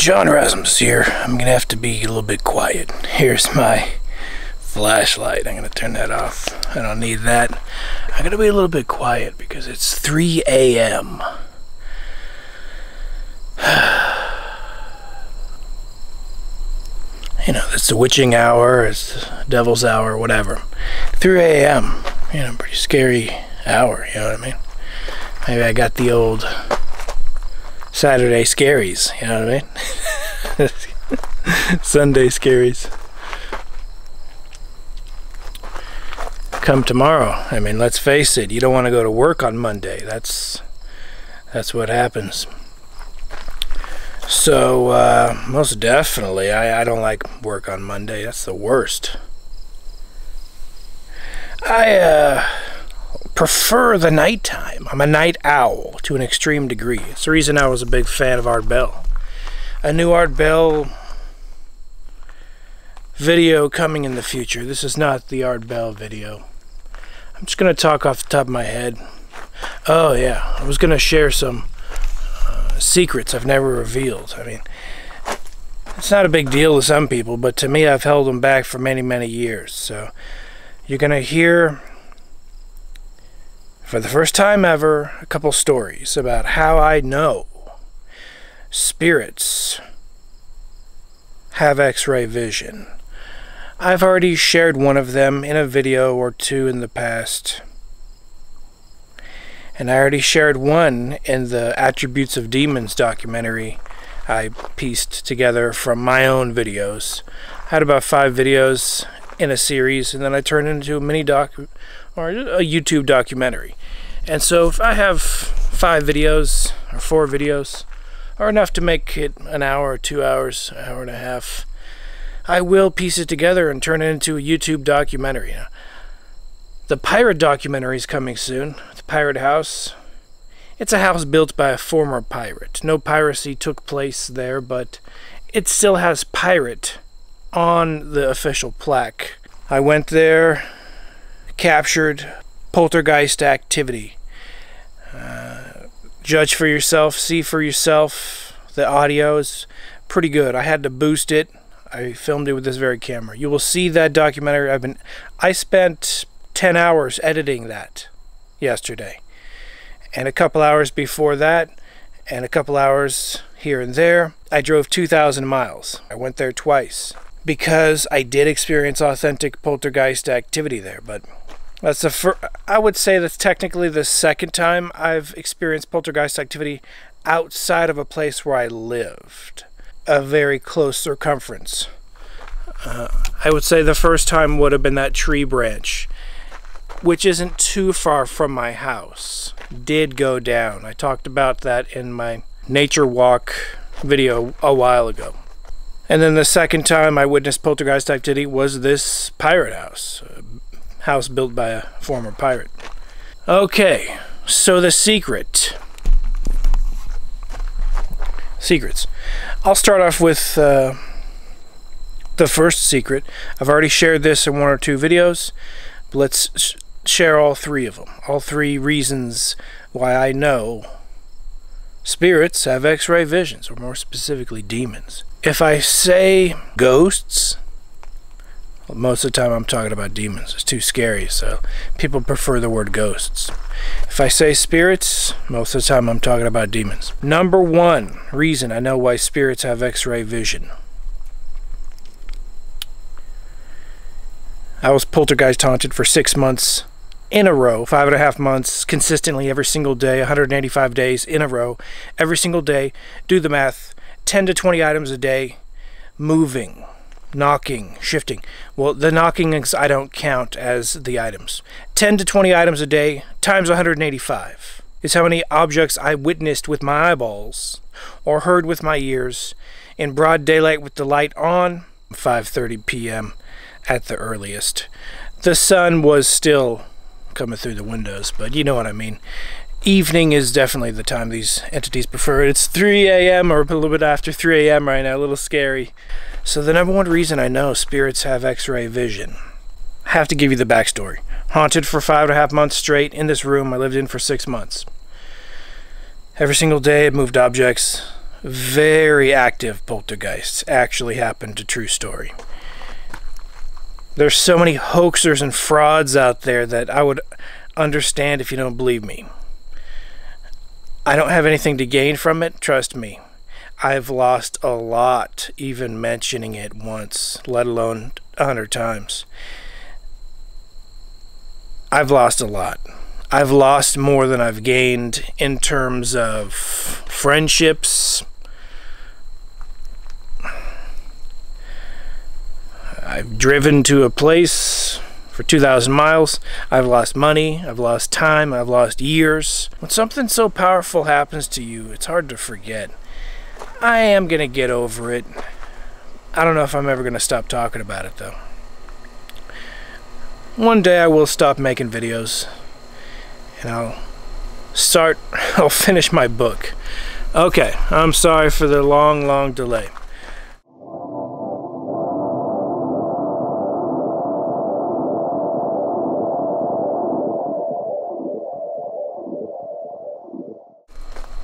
John Rasmus here. I'm gonna have to be a little bit quiet. Here's my flashlight. I'm gonna turn that off. I don't need that. I'm gonna be a little bit quiet because it's 3 a.m. You know, it's the witching hour, it's the devil's hour, whatever. 3 a.m. You know, pretty scary hour, you know what I mean? Maybe I got the old Saturday scaries, you know what I mean? Sunday scaries. Come tomorrow. I mean, let's face it, you don't want to go to work on Monday. That's what happens. So, most definitely, I don't like work on Monday. That's the worst. I prefer the nighttime. I'm a night owl to an extreme degree. It's the reason I was a big fan of Art Bell. A new Art Bell video coming in the future. This is not the Art Bell video. I'm just going to talk off the top of my head. Oh yeah, I was going to share some secrets I've never revealed. I mean, it's not a big deal to some people, but to me I've held them back for many, many years. So you're going to hear, for the first time ever, a couple stories about how I know spirits have X-ray vision. I've already shared one of them in a video or two in the past. And I already shared one in the Attributes of Demons documentary I pieced together from my own videos. I had about 5 videos in a series, and then I turned it into a mini doc or a YouTube documentary. And so if I have 5 videos or 4 videos, or enough to make it an hour or 2 hours, an hour and a half, I will piece it together and turn it into a YouTube documentary. The pirate documentary is coming soon. The Pirate House. It's a house built by a former pirate. No piracy took place there, but it still has pirate on the official plaque. I went there, captured poltergeist activity. Judge for yourself, see for yourself. The audio is pretty good. I had to boost it. I filmed it with this very camera. You will see that documentary. I spent 10 hours editing that yesterday, and a couple hours before that, and a couple hours here and there. I drove 2,000 miles. I went there twice because I did experience authentic poltergeist activity there, but that's I would say that's technically the second time I've experienced poltergeist activity outside of a place where I lived, a very close circumference. I would say the first time would have been that tree branch, which isn't too far from my house, did go down. I talked about that in my nature walk video a while ago. And then the second time I witnessed poltergeist activity was this pirate house, a house built by a former pirate. Okay, so the secrets. I'll start off with the first secret. I've already shared this in 1 or 2 videos, but let's share all 3 of them. All 3 reasons why I know spirits have X-ray visions, or more specifically demons. If I say ghosts, well, most of the time I'm talking about demons. It's too scary, so people prefer the word ghosts. If I say spirits, most of the time I'm talking about demons. Number 1 reason I know why spirits have X-ray vision. I was poltergeist haunted for 6 months in a row, 5.5 months, consistently every single day, 185 days in a row, every single day. Do the math, 10 to 20 items a day, moving, knocking, shifting. Well, the knocking I don't count as the items. 10 to 20 items a day times 185 is how many objects I witnessed with my eyeballs or heard with my ears in broad daylight with the light on, 5:30 p.m. at the earliest. The sun was still coming through the windows, but you know what I mean. Evening is definitely the time these entities prefer. It's 3 a.m. or a little bit after 3 a.m. right now, a little scary. So the number 1 reason I know spirits have X-ray vision. I have to give you the backstory. Haunted for 5.5 months straight in this room I lived in for 6 months. Every single day I moved objects, very active poltergeists actually happened to true story. There's so many hoaxers and frauds out there that I would understand if you don't believe me. I don't have anything to gain from it, trust me. I've lost a lot even mentioning it once, let alone 100 times. I've lost a lot. I've lost more than I've gained in terms of friendships. I've driven to a place for 2,000 miles. I've lost money. I've lost time. I've lost years. When something so powerful happens to you, it's hard to forget. I am going to get over it. I don't know if I'm ever going to stop talking about it, though. One day I will stop making videos. And I'll finish my book. Okay, I'm sorry for the long delay.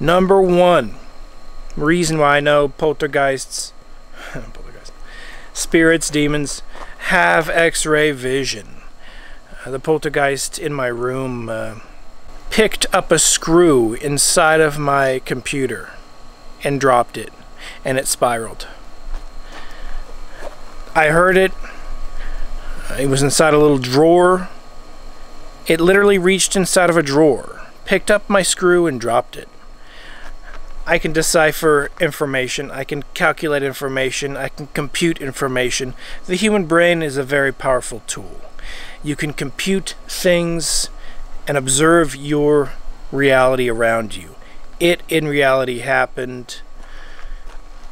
Number one reason why I know poltergeists, spirits, demons, have X-ray vision. The poltergeist in my room picked up a screw inside of my computer and dropped it, and it spiraled. I heard it. It was inside a little drawer. It literally reached inside of a drawer, picked up my screw, and dropped it. I can decipher information, I can calculate information, I can compute information. The human brain is a very powerful tool. You can compute things and observe your reality around you. It, in reality, happened.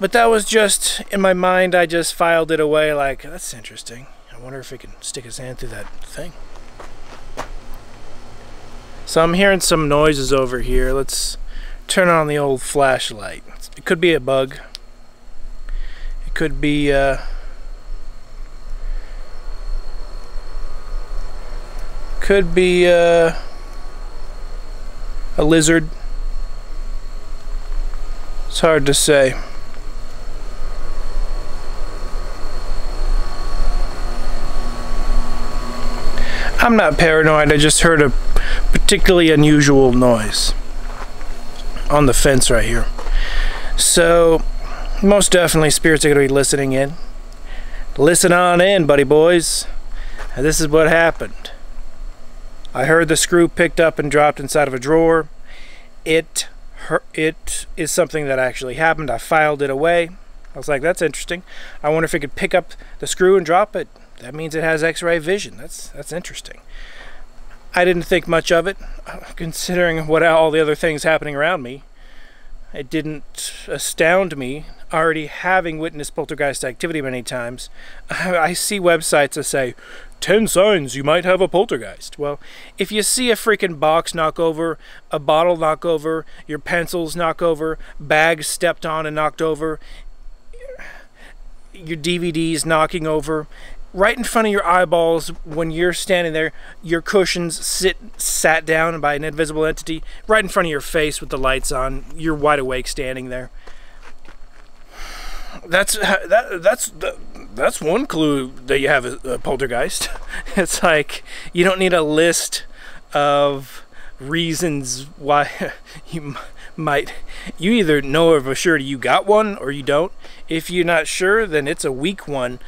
But that was just, in my mind, I just filed it away like, that's interesting. I wonder if it can stick his hand through that thing. So I'm hearing some noises over here. Let's turn on the old flashlight. It could be a bug. It could be a lizard. It's hard to say. I'm not paranoid, I just heard a particularly unusual noise on the fence right here. So, most definitely spirits are going to be listening in. Listen on in, buddy boys. This is what happened. I heard the screw picked up and dropped inside of a drawer. It is something that actually happened. I filed it away. I was like, that's interesting. I wonder if it could pick up the screw and drop it. That means it has X-ray vision. That's interesting. I didn't think much of it, considering what all the other things happening around me. It didn't astound me, already having witnessed poltergeist activity many times. I see websites that say, 10 signs you might have a poltergeist. Well, if you see a freaking box knock over, a bottle knock over, your pencils knock over, bags stepped on and knocked over, your DVDs knocking over, right in front of your eyeballs when you're standing there, your cushions sat down by an invisible entity, right in front of your face with the lights on, you're wide awake standing there. That's one clue that you have a poltergeist. It's like, you don't need a list of reasons why you either know of a surety you got one or you don't. If you're not sure, then it's a weak one,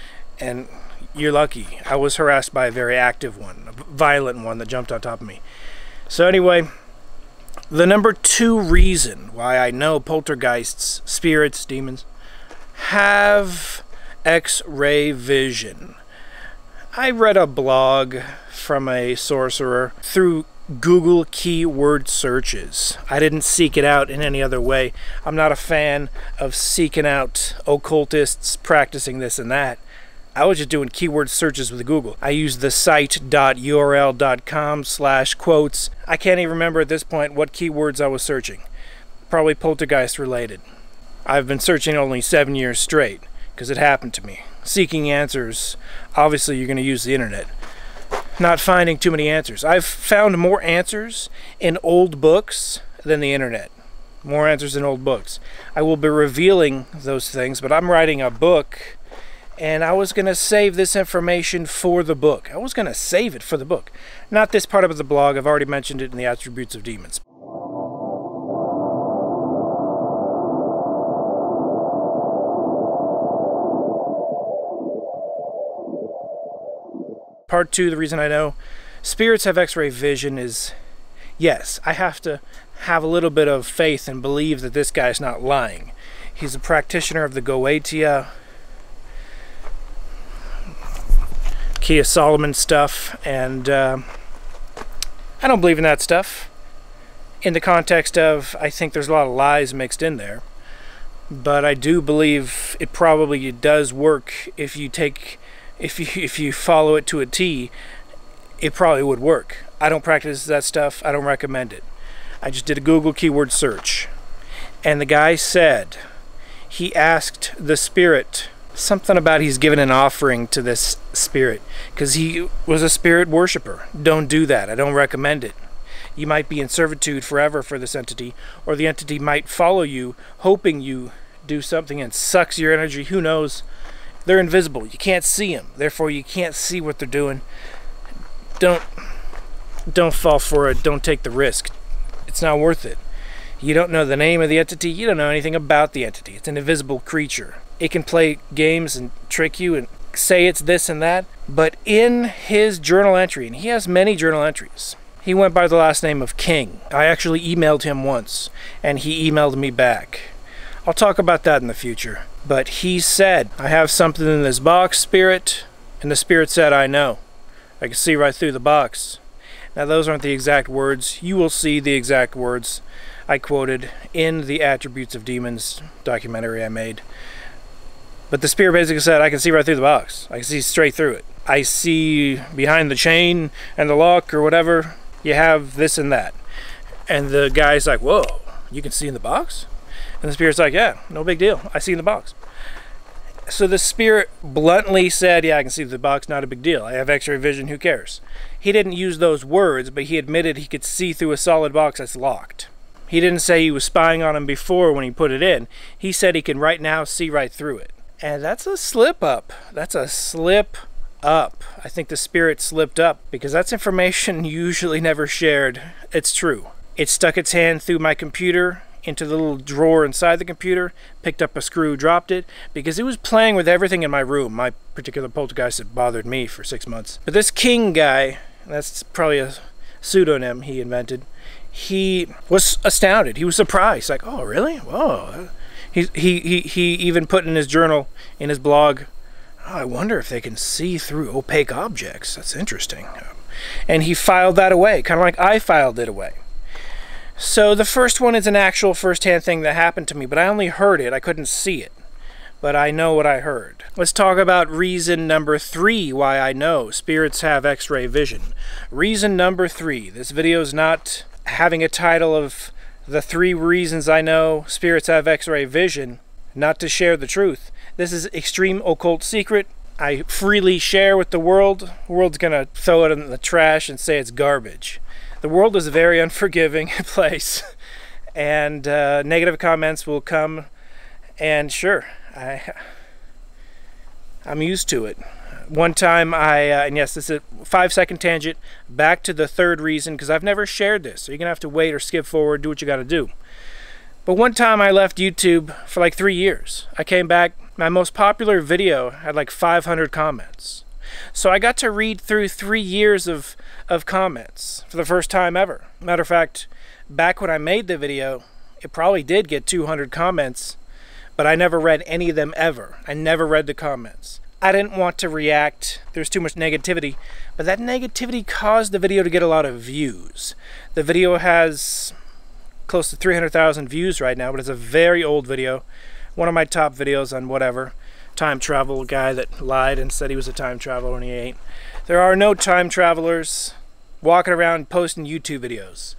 and you're lucky. I was harassed by a very active one, a violent one that jumped on top of me. So anyway, the number 2 reason why I know poltergeists, spirits, demons, have X-ray vision. I read a blog from a sorcerer through Google keyword searches. I didn't seek it out in any other way. I'm not a fan of seeking out occultists practicing this and that. I was just doing keyword searches with Google. I used the site.url.com/quotes. I can't even remember at this point what keywords I was searching. Probably poltergeist related. I've been searching only 7 years straight because it happened to me. Seeking answers, obviously you're going to use the internet. Not finding too many answers. I've found more answers in old books than the internet. more answers in old books. I will be revealing those things, but I'm writing a book, and I was going to save this information for the book. I was going to save it for the book. Not this part of the blog. I've already mentioned it in the Attributes of Demons. Part 2, the reason I know spirits have X-ray vision is, yes, I have to have a little bit of faith and believe that this guy's not lying. He's a practitioner of the Goetia, Key of Solomon stuff, and I don't believe in that stuff. In the context of, I think there's a lot of lies mixed in there, but I do believe it probably does work if you take. If you follow it to a T, it probably would work. I don't practice that stuff. I don't recommend it. I just did a Google keyword search. And the guy said, he asked the spirit something about he's given an offering to this spirit because he was a spirit worshiper. Don't do that. I don't recommend it. You might be in servitude forever for this entity, or the entity might follow you, hoping you do something and sucks your energy. Who knows? They're invisible. You can't see them. Therefore, you can't see what they're doing. Don't fall for it. Don't take the risk. It's not worth it. You don't know the name of the entity. You don't know anything about the entity. It's an invisible creature. It can play games and trick you and say it's this and that. But in his journal entry, and he has many journal entries, he went by the last name of King. I actually emailed him once, and he emailed me back. I'll talk about that in the future. But he said, I have something in this box, spirit. And the spirit said, I know. I can see right through the box. Now those aren't the exact words. You will see the exact words I quoted in the Attributes of Demons documentary I made. But the spirit basically said, I can see right through the box. I can see straight through it. I see behind the chain and the lock or whatever, you have this and that. And the guy's like, whoa, you can see in the box? And the spirit's like, yeah, no big deal. I see in the box. So the spirit bluntly said, yeah, I can see the box, not a big deal. I have X-ray vision, who cares? He didn't use those words, but he admitted he could see through a solid box that's locked. He didn't say he was spying on him before when he put it in. He said he can right now see right through it. And that's a slip up. That's a slip up. I think the spirit slipped up because that's information usually never shared. It's true. It stuck its hand through my computer into the little drawer inside the computer, picked up a screw, dropped it, because it was playing with everything in my room. My particular poltergeist had bothered me for 6 months. But this King guy, that's probably a pseudonym he invented, he was astounded. He was surprised. Like, oh, really? Whoa. He even put in his journal, in his blog, oh, I wonder if they can see through opaque objects. That's interesting. And he filed that away, kind of like I filed it away. So the first one is an actual first-hand thing that happened to me, but I only heard it. I couldn't see it. But I know what I heard. Let's talk about reason number 3 why I know spirits have X-ray vision. Reason number 3. This video is not having a title of the 3 reasons I know spirits have X-ray vision, not to share the truth. This is extreme occult secret. I freely share with the world. The world's gonna throw it in the trash and say it's garbage. The world is a very unforgiving place, and negative comments will come, and sure, I'm used to it. One time and yes, this is a 5-second tangent, back to the 3rd reason, because I've never shared this, so you're going to have to wait or skip forward, do what you got to do. But one time I left YouTube for like 3 years. I came back, my most popular video had like 500 comments. So I got to read through 3 years of comments for the first time ever. Matter of fact, back when I made the video, it probably did get 200 comments, but I never read any of them ever. I never read the comments. I didn't want to react. There's too much negativity, but that negativity caused the video to get a lot of views. The video has close to 300,000 views right now, but it's a very old video. One of my top videos on whatever. Time travel guy that lied and said he was a time traveler and he ain't. There are no time travelers walking around posting YouTube videos.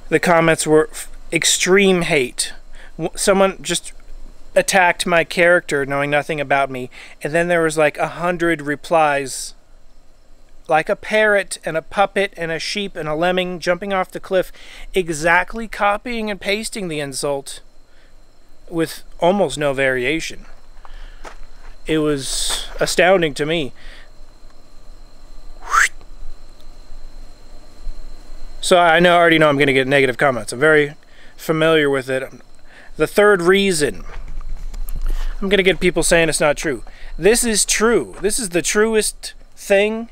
The comments were extreme hate. Someone just attacked my character knowing nothing about me, and then there was like 100 replies like a parrot and a puppet and a sheep and a lemming jumping off the cliff, exactly copying and pasting the insult with almost no variation. It was astounding to me. So I already know I'm going to get negative comments. I'm very familiar with it. The third reason, I'm going to get people saying it's not true. This is true. This is the truest thing.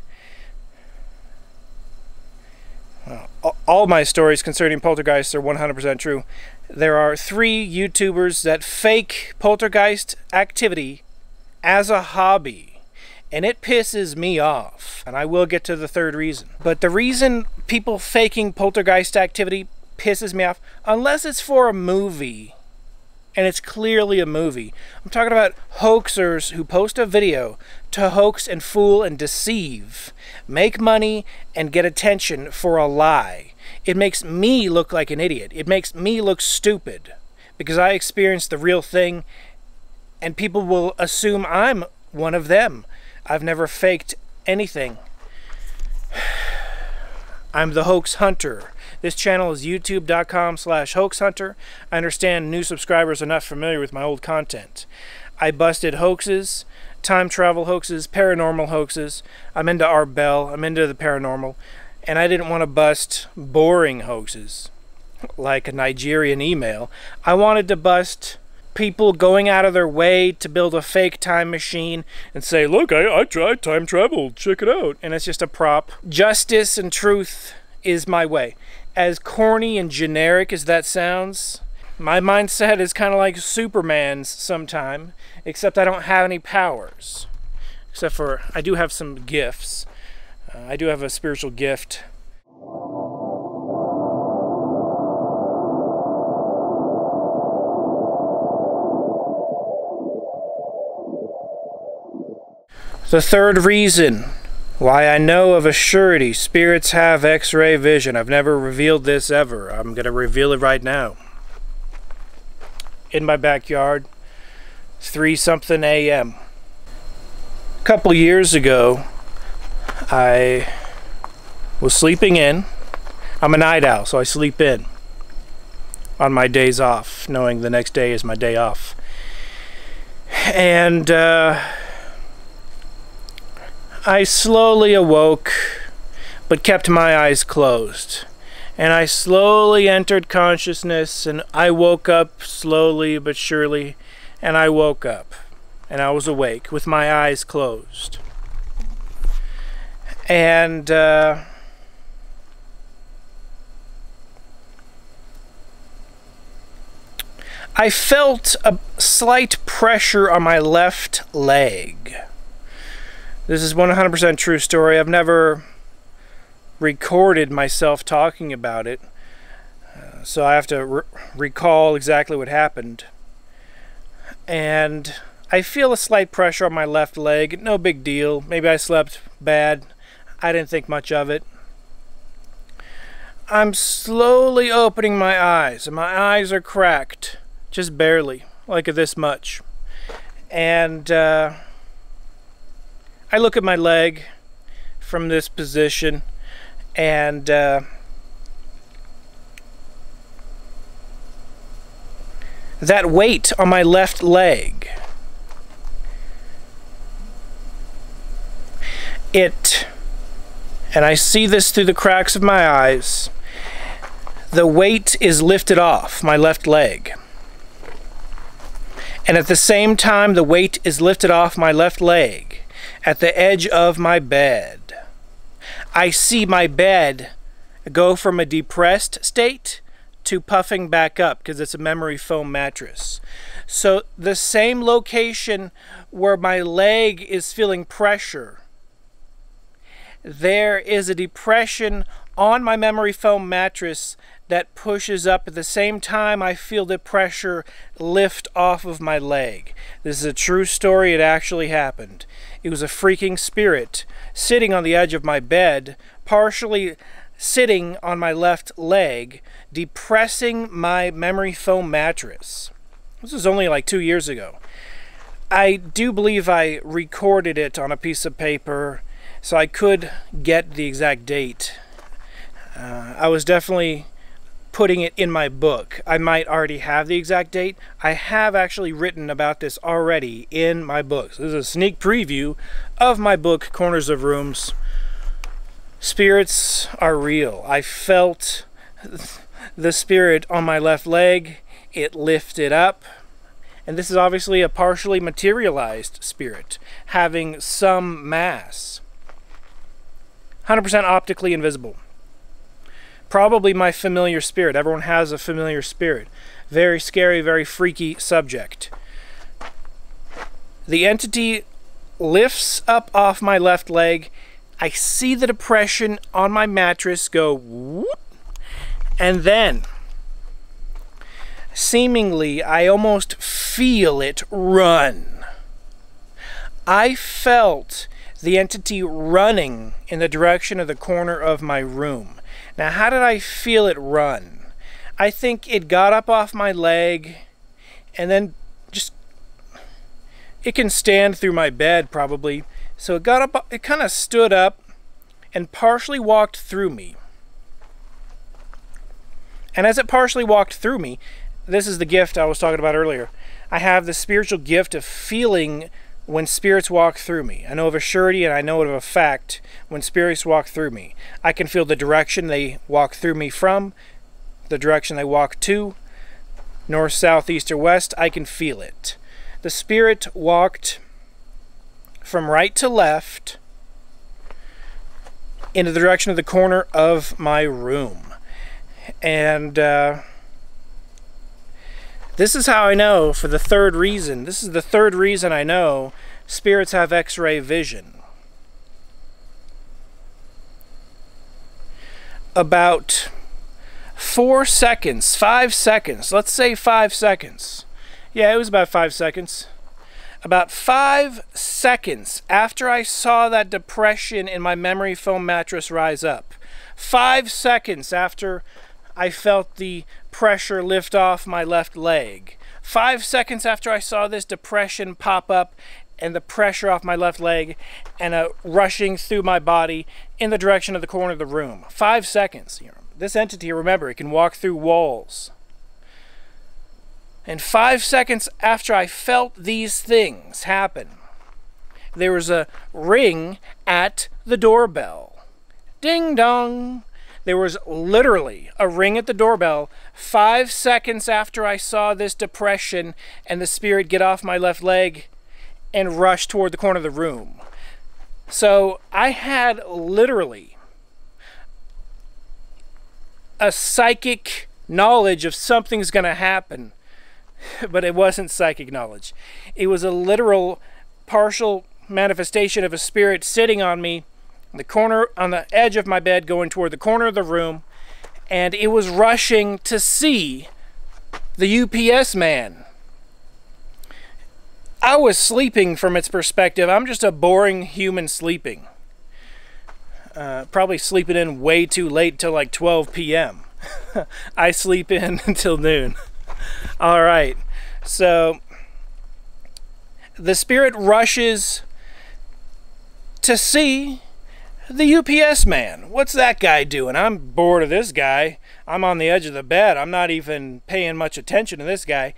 All my stories concerning poltergeists are 100% true. There are 3 YouTubers that fake poltergeist activity as a hobby, and it pisses me off. And I will get to the third reason. But the reason people faking poltergeist activity pisses me off, unless it's for a movie, and it's clearly a movie. I'm talking about hoaxers who post a video to hoax and fool and deceive, make money and get attention for a lie. It makes me look like an idiot. It makes me look stupid because I experienced the real thing, and people will assume I'm one of them. I've never faked anything. I'm the hoax hunter. This channel is youtube.com/hoaxhunter. I understand new subscribers are not familiar with my old content. I busted hoaxes, time travel hoaxes, paranormal hoaxes. I'm into Art Bell. I'm into the paranormal. And I didn't want to bust boring hoaxes like a Nigerian email. I wanted to bust people going out of their way to build a fake time machine and say, look, I tried time travel, check it out. And it's just a prop. Justice and truth is my way. As corny and generic as that sounds, my mindset is kind of like Superman's sometime, except I don't have any powers. Except for, I do have some gifts. I do have a spiritual gift. The third reason why I know of a surety spirits have X-ray vision. I've never revealed this ever. I'm going to reveal it right now. In my backyard, 3-something a.m. A couple years ago, I was sleeping in. I'm a night owl, so I sleep in on my days off, knowing the next day is my day off. And I slowly awoke, but kept my eyes closed. And I slowly entered consciousness, and I woke up slowly but surely, and I woke up. And I was awake with my eyes closed. And I felt a slight pressure on my left leg. This is 100% true story. I've never recorded myself talking about it, so I have to recall exactly what happened. And I feel a slight pressure on my left leg. No big deal. Maybe I slept bad. I didn't think much of it. I'm slowly opening my eyes, and my eyes are cracked, just barely, like this much. And I look at my leg from this position, and that weight on my left leg, and I see this through the cracks of my eyes, the weight is lifted off my left leg. And at the same time the weight is lifted off my left leg, at the edge of my bed, I see my bed go from a depressed state to puffing back up because it's a memory foam mattress. So the same location where my leg is feeling pressure, there is a depression on my memory foam mattress that pushes up at the same time I feel the pressure lift off of my leg. This is a true story. It actually happened. It was a freaking spirit sitting on the edge of my bed, partially sitting on my left leg, depressing my memory foam mattress. This was only like 2 years ago. I do believe I recorded it on a piece of paper, so I could get the exact date. I was definitely putting it in my book. I might already have the exact date. I have actually written about this already in my book. So this is a sneak preview of my book, Corners of Rooms. Spirits are real. I felt the spirit on my left leg. It lifted up. And this is obviously a partially materialized spirit, having some mass. 100% optically invisible. Probably my familiar spirit. Everyone has a familiar spirit. Very scary, very freaky subject. The entity lifts up off my left leg. I see the depression on my mattress go whoop, and then seemingly I almost feel it run. I felt the entity running in the direction of the corner of my room. Now, how did I feel it run? I think it got up off my leg and then just, it can stand through my bed probably. So it got up, it kind of stood up and partially walked through me. And as it partially walked through me, this is the gift I was talking about earlier. I have the spiritual gift of feeling when spirits walk through me. I know of a surety and I know of a fact when spirits walk through me. I can feel the direction they walk through me from, the direction they walk to, north, south, east, or west. I can feel it. The spirit walked from right to left into the direction of the corner of my room. And this is how I know, for the third reason. This is the third reason I know spirits have X-ray vision. About 4 seconds, 5 seconds, let's say 5 seconds. Yeah, it was about 5 seconds. About 5 seconds after I saw that depression in my memory foam mattress rise up. 5 seconds after I felt the pressure lift off my left leg. 5 seconds after I saw this depression pop up and the pressure off my left leg and rushing through my body in the direction of the corner of the room. 5 seconds. This entity, remember, it can walk through walls. And 5 seconds after I felt these things happen, there was a ring at the doorbell. Ding dong. There was literally a ring at the doorbell 5 seconds after I saw this depression and the spirit get off my left leg and rush toward the corner of the room. So I had literally a psychic knowledge of something's going to happen, but it wasn't psychic knowledge. It was a literal partial manifestation of a spirit sitting on me, the corner, on the edge of my bed, going toward the corner of the room, and it was rushing to see the UPS man. I was sleeping from its perspective. I'm just a boring human sleeping. Probably sleeping in way too late till like 12 p.m. I sleep in until noon. All right, so the spirit rushes to see the UPS man. What's that guy doing? I'm bored of this guy. I'm on the edge of the bed. I'm not even paying much attention to this guy.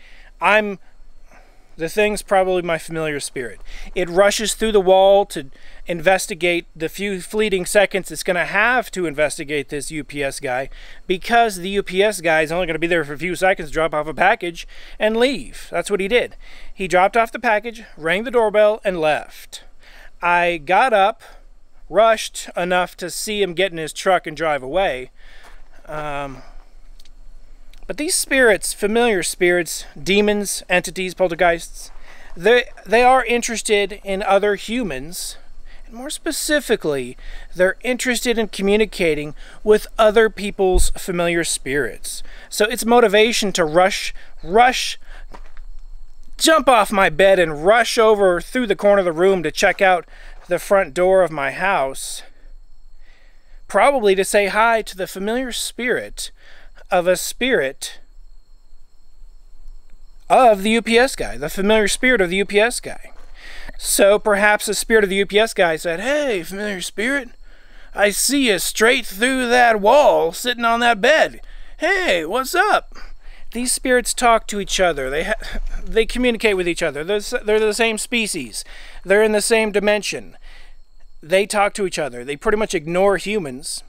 The thing's probably my familiar spirit. It rushes through the wall to investigate the few fleeting seconds it's going to have to investigate this UPS guy, because the UPS guy is only going to be there for a few seconds, drop off a package, and leave. That's what he did. He dropped off the package, rang the doorbell, and left. I got up, rushed enough to see him get in his truck and drive away. But these spirits, familiar spirits, demons, entities, poltergeists, they are interested in other humans. And more specifically, they're interested in communicating with other people's familiar spirits. So it's motivation to rush, jump off my bed and rush over through the corner of the room to check out the front door of my house. Probably to say hi to the familiar spirit of a spirit of the UPS guy, the familiar spirit of the UPS guy. So perhaps the spirit of the UPS guy said, "Hey, familiar spirit, I see you straight through that wall sitting on that bed. Hey, what's up?" These spirits talk to each other. They communicate with each other. They're the same species. They're in the same dimension. They talk to each other. They pretty much ignore humans.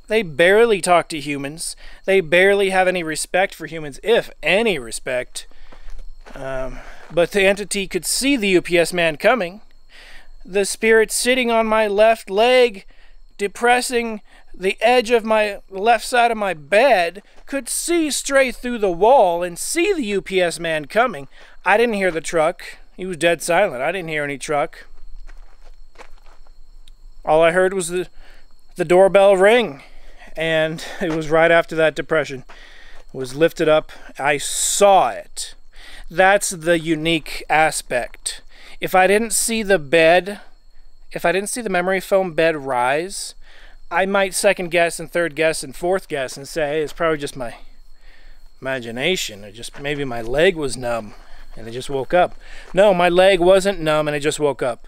They barely talk to humans. They barely have any respect for humans, if any respect. But the entity could see the UPS man coming. The spirit sitting on my left leg, depressing the edge of my left side of my bed, could see straight through the wall and see the UPS man coming. I didn't hear the truck. He was dead silent. I didn't hear any truck. All I heard was the doorbell ring, and it was right after that depression. It was lifted up. I saw it. That's the unique aspect. If I didn't see the bed, if I didn't see the memory foam bed rise, I might second guess and third guess and fourth guess and say, hey, it's probably just my imagination, or just maybe my leg was numb and it just woke up. No, my leg wasn't numb and it just woke up.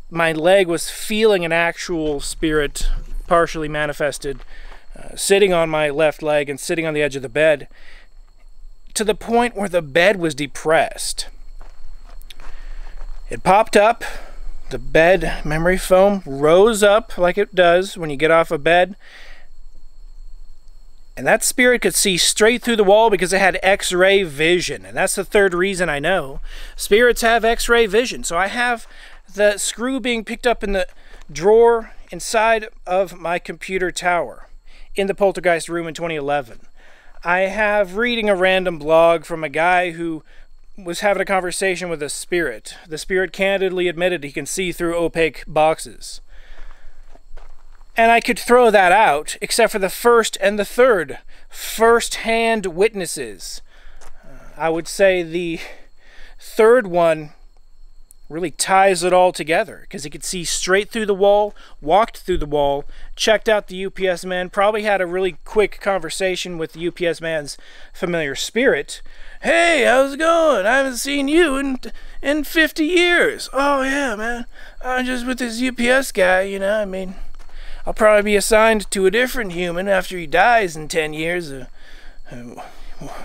My leg was feeling an actual spirit, partially manifested, sitting on my left leg and sitting on the edge of the bed, to the point where the bed was depressed. It popped up. The bed memory foam rose up like it does when you get off a bed. And that spirit could see straight through the wall because it had X-ray vision. And that's the third reason I know. Spirits have X-ray vision. So I have the screw being picked up in the drawer inside of my computer tower in the poltergeist room in 2011. I have reading a random blog from a guy who was having a conversation with a spirit. The spirit candidly admitted he can see through opaque boxes. And I could throw that out, except for the first and the third first-hand witnesses. I would say the third one really ties it all together, because he could see straight through the wall, walked through the wall, checked out the UPS man, probably had a really quick conversation with the UPS man's familiar spirit. Hey, how's it going? I haven't seen you in 50 years. Oh, yeah, man. I'm just with this UPS guy, you know. I mean, I'll probably be assigned to a different human after he dies in 10 years.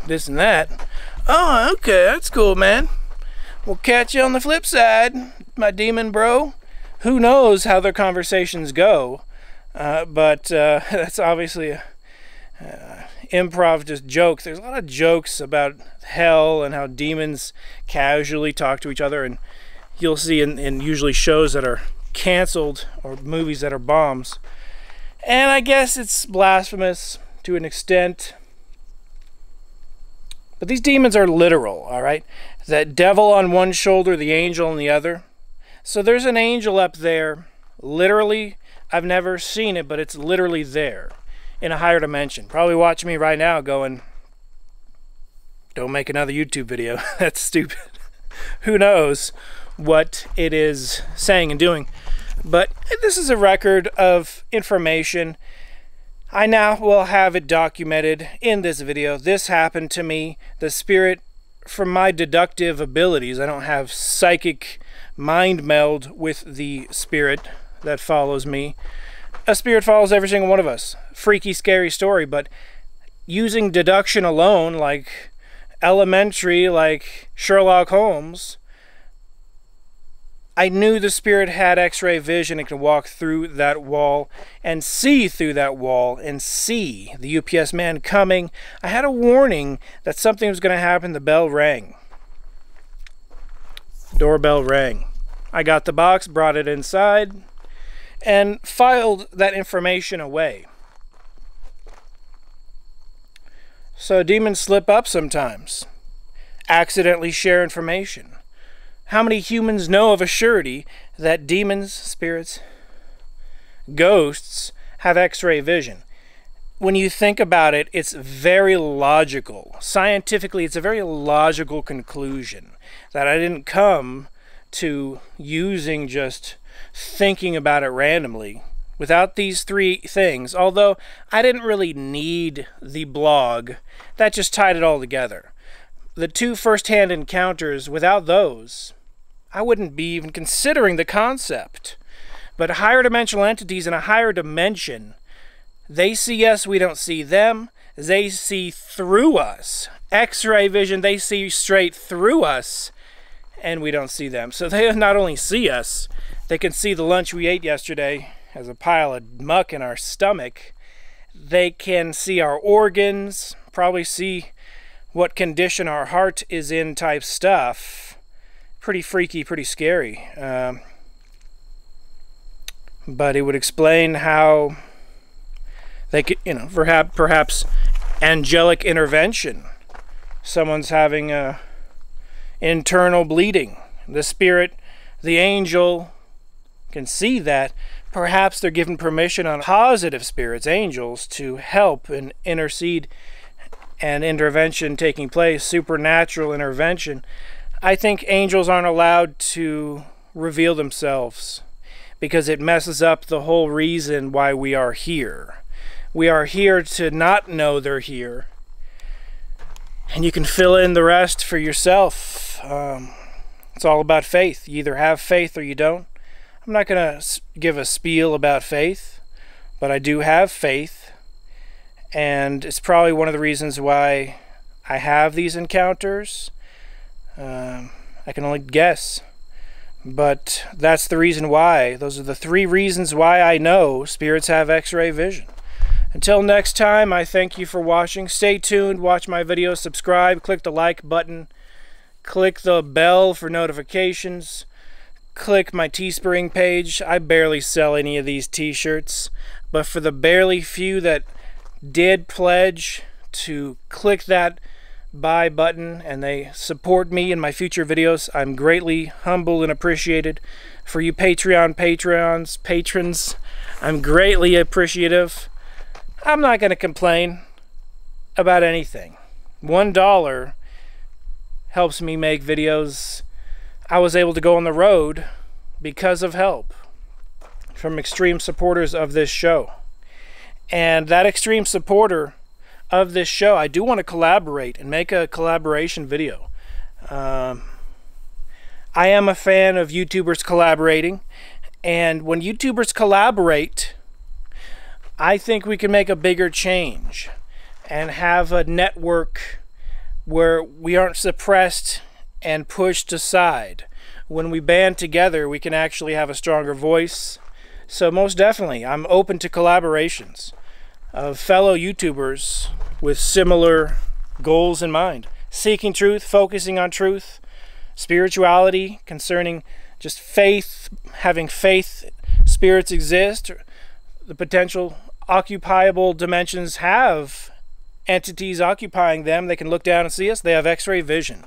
This and that. Oh, okay. That's cool, man. We'll catch you on the flip side, my demon bro. Who knows how their conversations go, but that's obviously a improv just joke. There's a lot of jokes about hell and how demons casually talk to each other, and you'll see in usually shows that are canceled or movies that are bombs. And I guess it's blasphemous to an extent. But these demons are literal, all right? That devil on one shoulder, the angel on the other. So there's an angel up there, literally. I've never seen it, but it's literally there in a higher dimension. Probably watching me right now going, don't make another YouTube video. That's stupid. Who knows what it is saying and doing. But this is a record of information. I now will have it documented in this video. This happened to me. The spirit, from my deductive abilities, I don't have psychic mind meld with the spirit that follows me. A spirit follows every single one of us. Freaky, scary story, but using deduction alone, like elementary, like Sherlock Holmes, I knew the spirit had X-ray vision and could walk through that wall and see through that wall and see the UPS man coming. I had a warning that something was going to happen. The bell rang. Doorbell rang. I got the box, brought it inside, and filed that information away. So demons slip up sometimes. Accidentally share information. How many humans know of a surety that demons, spirits, ghosts have X-ray vision? When you think about it, it's very logical. Scientifically, it's a very logical conclusion that I didn't come to using just thinking about it randomly. Without these three things, although I didn't really need the blog, that just tied it all together. The two first-hand encounters, without those, I wouldn't be even considering the concept. But higher dimensional entities in a higher dimension, they see us, we don't see them. They see through us. X-ray vision, they see straight through us, and we don't see them. So they not only see us, they can see the lunch we ate yesterday as a pile of muck in our stomach. They can see our organs, probably see what condition our heart is in type stuff. Pretty freaky, pretty scary. But it would explain how they could, perhaps angelic intervention. Someone's having a internal bleeding. The spirit, the angel can see that. Perhaps they're given permission on positive spirits, angels, to help and intercede, and intervention taking place, supernatural intervention. I think angels aren't allowed to reveal themselves because it messes up the whole reason why we are here. We are here to not know they're here. And you can fill in the rest for yourself. It's all about faith. You either have faith or you don't. I'm not going to give a spiel about faith, but I do have faith. And it's probably one of the reasons why I have these encounters. I can only guess. But that's the reason why. Those are the 3 reasons why I know spirits have X-ray vision. Until next time, I thank you for watching. Stay tuned, watch my videos, subscribe, click the like button, click the bell for notifications, click my Teespring page. I barely sell any of these t-shirts, but for the barely few that did pledge to click that buy button and they support me in my future videos, I'm greatly humbled and appreciated. For you patrons, I'm greatly appreciative. I'm not going to complain about anything. $1 helps me make videos. I was able to go on the road because of help from extreme supporters of this show. And that extreme supporter of this show, I do want to collaborate and make a collaboration video. I am a fan of YouTubers collaborating, and when YouTubers collaborate, I think we can make a bigger change and have a network where we aren't suppressed and pushed aside. When we band together, we can actually have a stronger voice. So most definitely, I'm open to collaborations of fellow YouTubers with similar goals in mind. Seeking truth, focusing on truth, spirituality, concerning just faith, having faith, spirits exist, the potential occupiable dimensions have entities occupying them. They can look down and see us. They have X-ray vision.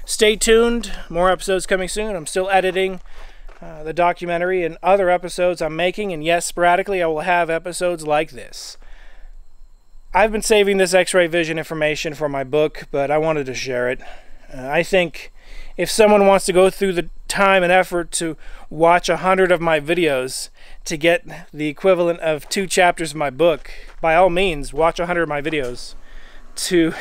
Stay tuned. More episodes coming soon. I'm still editing the documentary and other episodes I'm making. And yes, sporadically I will have episodes like this. I've been saving this X-ray vision information for my book, but I wanted to share it. I think if someone wants to go through the time and effort to watch 100 of my videos to get the equivalent of 2 chapters of my book, by all means, watch 100 of my videos to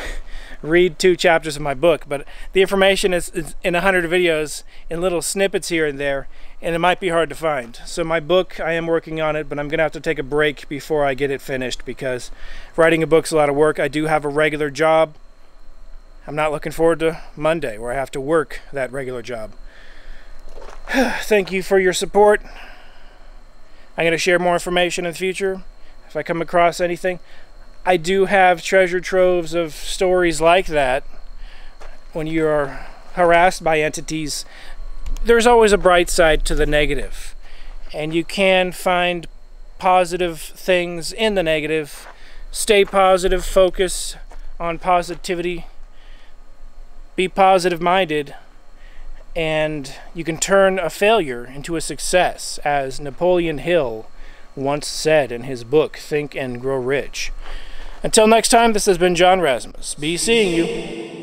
read 2 chapters of my book. But the information is in 100 videos in little snippets here and there, and it might be hard to find. So my book, I am working on it, but I'm going to have to take a break before I get it finished because writing a book's a lot of work. I do have a regular job. I'm not looking forward to Monday where I have to work that regular job. Thank you for your support. I'm going to share more information in the future if I come across anything. I do have treasure troves of stories like that. When you are harassed by entities, there's always a bright side to the negative. And you can find positive things in the negative. Stay positive, focus on positivity. Be positive-minded, and you can turn a failure into a success, as Napoleon Hill once said in his book, Think and Grow Rich. Until next time, this has been John Rasmus. Be seeing you.